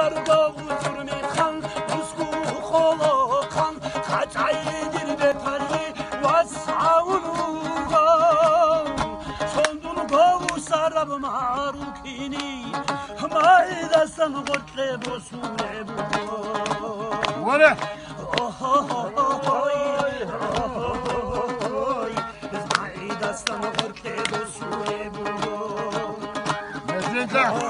مردا بزرگ میخوان بسکو خالا خان قطعی دل بپری و سعونوگا چندونوگا و سرب معروکینی همه دستن غرطه بسونه بودو وره دستن غرطه بسونه بودو مزيزة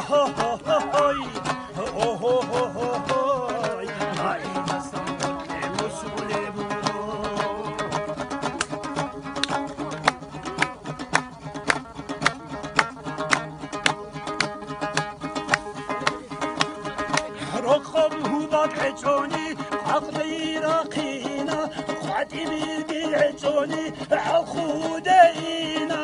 عجوني عقلي رقينا خاتمي بعجوني عخودينا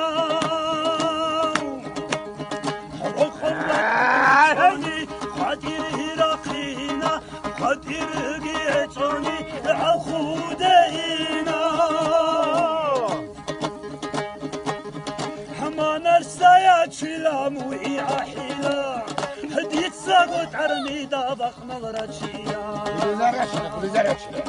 عجوني خاتمي رقينا خاتمي بعجوني عخودينا هما نرسى يا تشلام وإيحيلا هديت ساقط عرمي دابق مغراتشيا لزرشنا